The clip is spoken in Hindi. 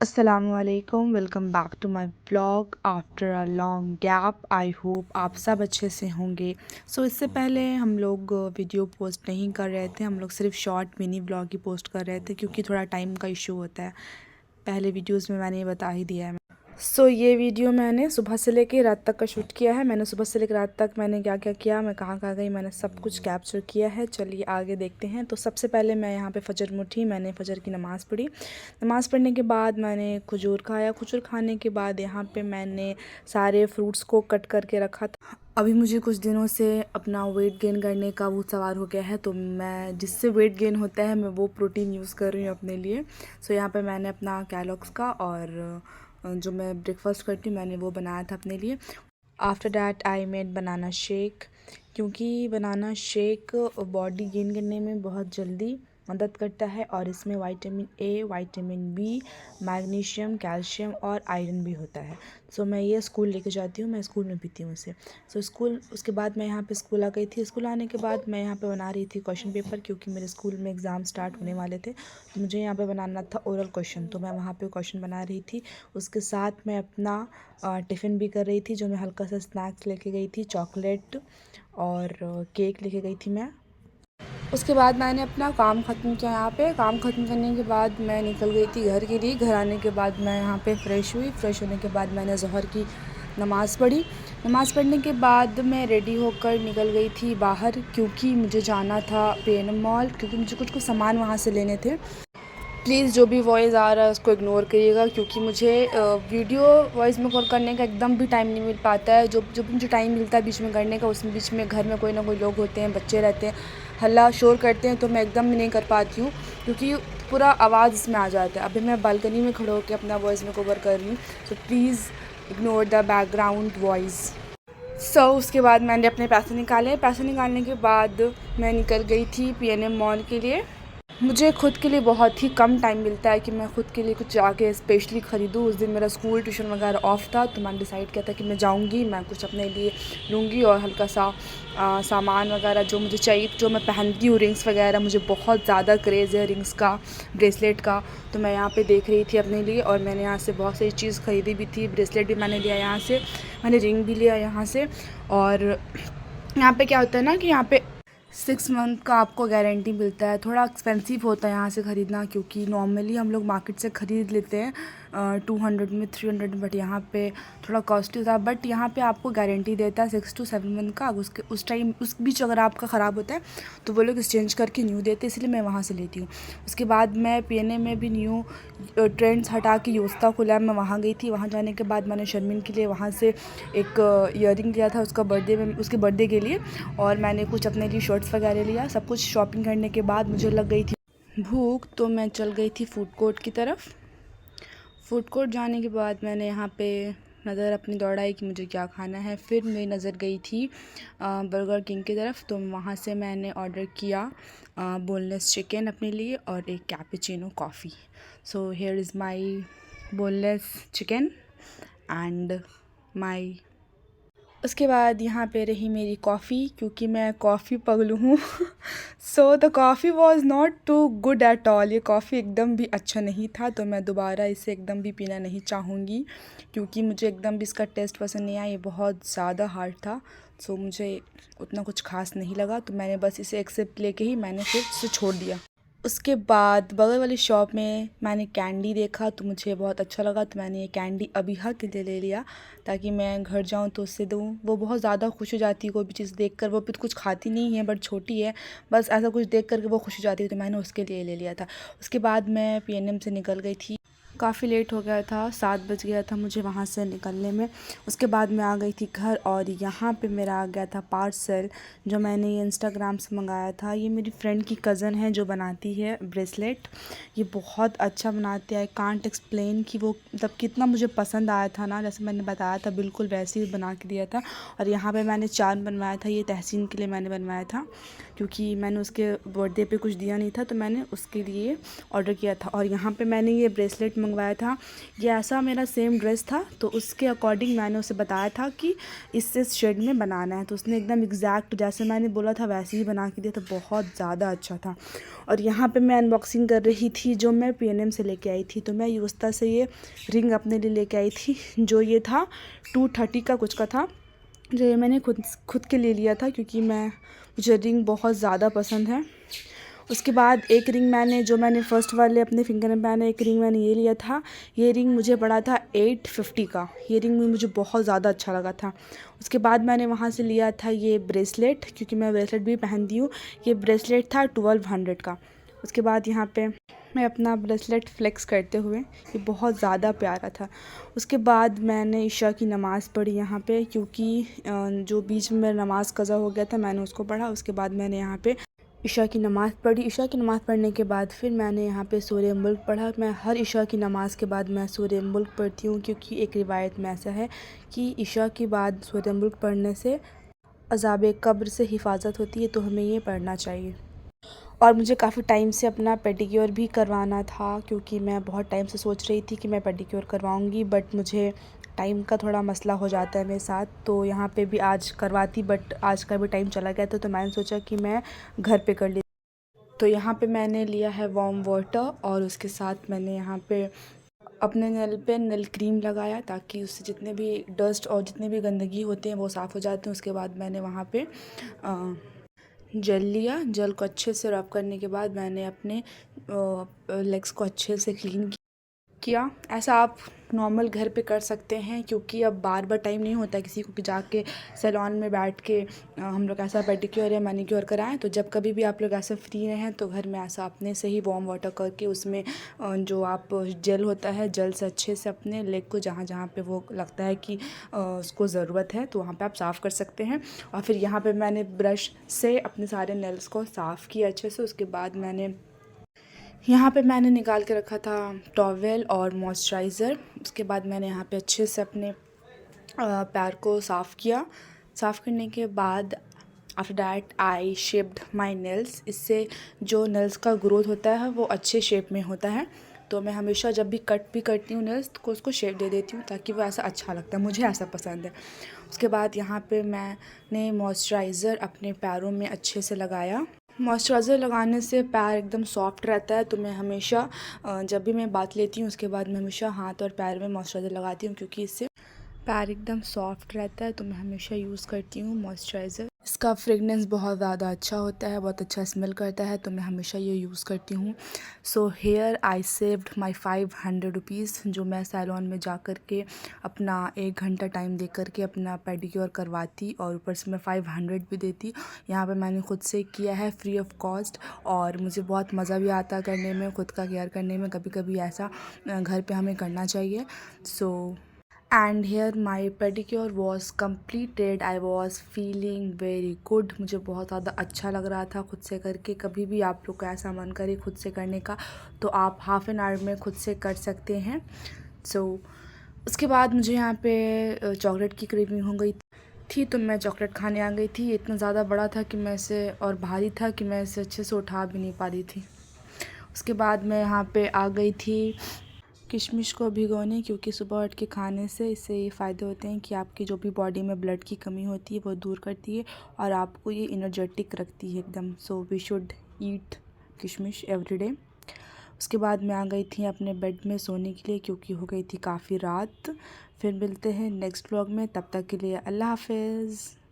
असलकम welcome back to my blog after a long gap. I hope आप सब अच्छे से होंगे। इससे पहले हम लोग वीडियो पोस्ट नहीं कर रहे थे, हम लोग सिर्फ शॉर्ट मिनी ब्लॉग ही पोस्ट कर रहे थे क्योंकि थोड़ा टाइम का इशू होता है। पहले वीडियोस में मैंने ये बता ही दिया है। ये वीडियो मैंने सुबह से लेकर रात तक का शूट किया है। मैंने सुबह से लेकर रात तक मैंने क्या क्या किया, मैं कहाँ कहाँ गई, मैंने सब कुछ कैप्चर किया है। चलिए आगे देखते हैं। तो सबसे पहले मैं यहाँ पे फजर में उठी, मैंने फजर की नमाज़ पढ़ी। नमाज़ पढ़ने के बाद मैंने खजूर खाया। खजूर खाने के बाद यहाँ पे मैंने सारे फ्रूट्स को कट करके रखा था। अभी मुझे कुछ दिनों से अपना वेट गेन करने का वो सवार हो गया है, तो मैं जिससे वेट गेन होता है मैं वो प्रोटीन यूज़ कर रही हूँ अपने लिए। यहाँ पे मैंने अपना कैलॉग्स का और जो मैं ब्रेकफास्ट करती हूँ मैंने वो बनाया था अपने लिए। After that I made banana shake, क्योंकि बनाना शेक बॉडी गेन करने में बहुत जल्दी मदद करता है और इसमें vitamin A, vitamin B, magnesium, calcium और आयरन भी होता है। मैं ये स्कूल लेके जाती हूँ, मैं स्कूल में पीती हूँ इसे। स्कूल उसके बाद मैं यहाँ पे स्कूल आ गई थी। स्कूल आने के बाद मैं यहाँ पे बना रही थी क्वेश्चन पेपर, क्योंकि मेरे स्कूल में एग्ज़ाम स्टार्ट होने वाले थे तो मुझे यहाँ पे बनाना था ओरल क्वेश्चन, तो मैं वहाँ पे क्वेश्चन बना रही थी। उसके साथ मैं अपना टिफ़िन भी कर रही थी, जो मैं हल्का सा स्नैक्स लेके गई थी, चॉकलेट और केक लेके गई थी मैं। उसके बाद मैंने अपना काम ख़त्म किया। यहाँ पे काम ख़त्म करने के बाद मैं निकल गई थी घर के लिए। घर आने के बाद मैं यहाँ पे फ़्रेश हुई। फ़्रेश होने के बाद मैंने ज़ोहर की नमाज़ पढ़ी। नमाज़ पढ़ने के बाद मैं रेडी होकर निकल गई थी बाहर, क्योंकि मुझे जाना था PNM मॉल, क्योंकि मुझे कुछ सामान वहाँ से लेने थे। प्लीज़ जो भी वॉइस आ रहा है उसको इग्नोर करिएगा, क्योंकि मुझे वीडियो वॉइस में कॉल करने का एकदम भी टाइम नहीं मिल पाता है। जो जब मुझे टाइम मिलता है बीच में करने का, उसमें बीच में घर में कोई ना कोई लोग होते हैं, बच्चे रहते हैं, हल्ला शोर करते हैं, तो मैं एकदम नहीं कर पाती हूँ, क्योंकि पूरा आवाज़ इसमें आ जाता है। अभी मैं बालकनी में खड़े होकर अपना वॉइस में कवर कर रही हूँ, please ignore the background voice. उसके बाद मैंने अपने पैसे निकाले। पैसे निकालने के बाद मैं निकल गई थी PNM मॉल के लिए। मुझे ख़ुद के लिए बहुत ही कम टाइम मिलता है कि मैं ख़ुद के लिए कुछ जाके स्पेशली ख़रीदूँ। उस दिन मेरा स्कूल ट्यूशन वगैरह ऑफ़ था, तो मैंने डिसाइड किया था कि मैं जाऊँगी, मैं कुछ अपने लिए लूँगी और हल्का सा सामान वगैरह जो मुझे चाहिए, जो मैं पहनती हूँ, रिंग्स वगैरह, मुझे बहुत ज़्यादा क्रेज़ है रिंग्स का, ब्रेसलेट का। तो मैं यहाँ पे देख रही थी अपने लिए और मैंने यहाँ से बहुत सारी चीज़ ख़रीदी भी थी। ब्रेसलेट भी मैंने लिया यहाँ से, मैंने रिंग भी लिया यहाँ से। और यहाँ पे क्या होता है ना कि यहाँ पे 6 मंथ का आपको गारंटी मिलता है। थोड़ा एक्सपेंसिव होता है यहाँ से ख़रीदना, क्योंकि नॉर्मली हम लोग मार्केट से ख़रीद लेते हैं 200 में, 300 में, बट यहाँ पे थोड़ा कॉस्टली था। बट यहाँ पे आपको गारंटी देता है 6 to 7 मंथ का। उस टाइम उस बीच अगर आपका ख़राब होता है तो वो लोग एक्सचेंज करके न्यू देते हैं, इसलिए मैं वहाँ से लेती हूँ। उसके बाद मैं PNA में भी न्यू ट्रेंड्स हटा के योस्ता खुला है, मैं वहाँ गई थी। वहाँ जाने के बाद मैंने शर्मिन के लिए वहाँ से एक ईयरिंग लिया था उसका बर्थडे में, उसके बर्थडे के लिए, और मैंने कुछ अपने लिए शर्ट्स वगैरह लिया। सब कुछ शॉपिंग करने के बाद मुझे लग गई थी भूख, तो मैं चल गई थी फूड कोर्ट की तरफ। फूड कोर्ट जाने के बाद मैंने यहाँ पे नज़र अपनी दौड़ाई कि मुझे क्या खाना है। फिर मेरी नज़र गई थी बर्गर किंग की तरफ, तो वहाँ से मैंने ऑर्डर किया बोनलेस चिकन अपने लिए और एक cappuccino coffee. Here is my boneless chicken and my. उसके बाद यहाँ पे रही मेरी कॉफ़ी, क्योंकि मैं कॉफ़ी पगलू हूँ। The coffee was not too good at all. ये कॉफ़ी एकदम भी अच्छा नहीं था, तो मैं दोबारा इसे एकदम भी पीना नहीं चाहूँगी, क्योंकि मुझे एकदम भी इसका टेस्ट पसंद नहीं आया। ये बहुत ज़्यादा हार्ड था, मुझे उतना कुछ ख़ास नहीं लगा, तो मैंने बस इसे एक सिप लेके ही मैंने फिर इसे छोड़ दिया। उसके बाद बगल वाली शॉप में मैंने कैंडी देखा, तो मुझे बहुत अच्छा लगा, तो मैंने ये कैंडी अबीहा के लिए ले लिया, ताकि मैं घर जाऊँ तो उससे दूँ। वो बहुत ज़्यादा खुश हो जाती है कोई भी चीज़ देखकर। वो भी कुछ खाती नहीं है, बट छोटी है, बस ऐसा कुछ देख कर के वो खुश हो जाती है, तो मैंने उसके लिए ले लिया था। उसके बाद मैं PNM से निकल गई थी। काफ़ी लेट हो गया था, 7 बज गया था मुझे वहाँ से निकलने में। उसके बाद मैं आ गई थी घर और यहाँ पे मेरा आ गया था पार्सल जो मैंने ये इंस्टाग्राम से मंगाया था। ये मेरी फ्रेंड की कज़न है जो बनाती है ब्रेसलेट। ये बहुत अच्छा बनाती है, आई कांट एक्सप्लेन कि वो मतलब कितना मुझे पसंद आया था ना, जैसे मैंने बताया था बिल्कुल वैसे ही बना के दिया था। और यहाँ पे मैंने चाँद बनवाया था, ये तहसीन के लिए मैंने बनवाया था क्योंकि मैंने उसके बर्थडे पे कुछ दिया नहीं था तो मैंने उसके लिए ऑर्डर किया था। और यहाँ पे मैंने ये ब्रेसलेट मंगवाया था, ये ऐसा मेरा सेम ड्रेस था तो उसके अकॉर्डिंग मैंने उसे बताया था कि इस शेड में बनाना है, तो उसने एकदम एग्जैक्ट जैसे मैंने बोला था वैसे ही बना के दिया, तो बहुत ज़्यादा अच्छा था। और यहाँ पे मैं अनबॉक्सिंग कर रही थी जो मैं P&M से लेके आई थी। तो मैं यूस्ता से ये रिंग अपने लिए लेके आई थी जो ये था 230 का कुछ का था, जो ये मैंने खुद के लिए लिया था क्योंकि मुझे रिंग बहुत ज़्यादा पसंद है। उसके बाद एक रिंग मैंने फ़र्स्ट वाले अपने फिंगर में पहना, एक रिंग मैंने ये लिया था। ये रिंग मुझे पड़ा था 850 का, ये रिंग मुझे बहुत ज़्यादा अच्छा लगा था। उसके बाद मैंने वहाँ से लिया था ये ब्रेसलेट क्योंकि मैं ब्रेसलेट भी पहनती हूँ। ये ब्रेसलेट था 1200 का। उसके बाद यहाँ पे मैं अपना ब्रेसलेट फ्लेक्स करते हुए, ये बहुत ज़्यादा प्यारा था। उसके बाद मैंने इशा की नमाज़ पढ़ी यहाँ पे क्योंकि जो बीच में मेरा नमाज़ कज़ा हो गया था मैंने उसको पढ़ा। उसके बाद मैंने यहाँ पे इशा की नमाज़ पढ़ी। इशा की नमाज़ पढ़ने के बाद फिर मैंने यहाँ पे सूरह मुल्क पढ़ा। मैं हर इशा की नमाज़ के बाद मैं सूरह मुल्क पढ़ती हूँ क्योंकि एक रिवायत में ऐसा है कि इशा के बाद सूरह मुल्क पढ़ने से अज़ाब कब्र से हिफाजत होती है, तो हमें ये पढ़ना चाहिए। और मुझे काफ़ी टाइम से अपना पेडिक्योर भी करवाना था क्योंकि मैं बहुत टाइम से सोच रही थी कि मैं पेडिक्योर करवाऊँगी, बट मुझे टाइम का थोड़ा मसला हो जाता है मेरे साथ। तो यहाँ पे भी आज करवाती बट आज का भी टाइम चला गया था, तो मैंने सोचा कि मैं घर पे कर लेती। तो यहाँ पे मैंने लिया है वार्म वाटर और उसके साथ मैंने यहाँ पे अपने नेल पे नेल क्रीम लगाया ताकि उससे जितने भी डस्ट और जितने भी गंदगी होते हैं वो साफ़ हो जाते हैं। उसके बाद मैंने वहाँ पे जेल लिया, जेल को अच्छे से रब करने के बाद मैंने अपने लेग्स को अच्छे से क्लीन किया। ऐसा आप नॉर्मल घर पे कर सकते हैं क्योंकि अब बार बार टाइम नहीं होता किसी को कि जाके सैलून में बैठ के हम लोग ऐसा पेडिक्योर या मैनिक्योर कराएं। तो जब कभी भी आप लोग ऐसा फ्री रहें तो घर में ऐसा अपने से ही वार्म वाटर करके उसमें जो आप जेल होता है, जेल से अच्छे से अपने लेग को जहाँ जहाँ पे वो लगता है कि उसको ज़रूरत है तो वहाँ पे आप साफ़ कर सकते हैं। और फिर यहाँ पे मैंने ब्रश से अपने सारे नेल्स को साफ़ किया अच्छे से। उसके बाद यहाँ पे मैंने निकाल के रखा था टॉवेल और मॉइस्चराइज़र। उसके बाद मैंने यहाँ पे अच्छे से अपने पैर को साफ़ किया। साफ़ करने के बाद after that I shaped my nails. इससे जो नेल्स का ग्रोथ होता है वो अच्छे शेप में होता है। तो मैं हमेशा जब भी कट भी करती हूँ नेल्स तो उसको शेप दे देती हूँ ताकि वो ऐसा अच्छा लगता है, मुझे ऐसा पसंद है। उसके बाद यहाँ पे मैंने मॉइस्चराइज़र अपने पैरों में अच्छे से लगाया। मॉइस्चराइज़र लगाने से पैर एकदम सॉफ्ट रहता है, तो मैं हमेशा जब भी मैं बात लेती हूँ उसके बाद मैं हमेशा हाथ और पैर में मॉइस्चराइज़र लगाती हूँ क्योंकि इससे पैर एकदम सॉफ्ट रहता है। तो मैं हमेशा यूज़ करती हूँ मॉइस्चराइज़र। इसका फ्रेगनेंस बहुत ज़्यादा अच्छा होता है, बहुत अच्छा स्मेल करता है, तो मैं हमेशा ये यूज़ करती हूँ। So here I saved my 500 rupees जो मैं सैलून में जा कर के अपना 1 घंटा टाइम दे कर के अपना पेडिक्योर करवाती और ऊपर से मैं 500 भी देती। यहाँ पे मैंने खुद से किया है फ्री ऑफ कॉस्ट और मुझे बहुत मज़ा भी आता करने में, खुद का केयर करने में। कभी कभी ऐसा घर पे हमें करना चाहिए। So and here my pedicure was completed. I was feeling very good. मुझे बहुत ज़्यादा अच्छा लग रहा था खुद से करके। कभी भी आप लोग का ऐसा मन करे खुद से करने का तो आप हाफ़ एन आवर में खुद से कर सकते हैं। सो उसके बाद मुझे यहाँ पे चॉकलेट की क्रेविंग हो गई थी तो मैं चॉकलेट खाने आ गई थी। इतना ज़्यादा बड़ा था कि मैं इसे और भारी था कि मैं इसे अच्छे से उठा भी नहीं पा रही थी। उसके बाद मैं यहाँ पे आ गई थी किशमिश को भिगोने क्योंकि सुबह उठ के खाने से इससे ये फ़ायदे होते हैं कि आपकी जो भी बॉडी में ब्लड की कमी होती है वो दूर करती है और आपको ये एनर्जेटिक रखती है एकदम। सो वी शुड ईट किशमिश एवरी डे। उसके बाद मैं आ गई थी अपने बेड में सोने के लिए क्योंकि हो गई थी काफ़ी रात। फिर मिलते हैं नेक्स्ट व्लॉग में, तब तक के लिए अल्लाह हाफ़िज़।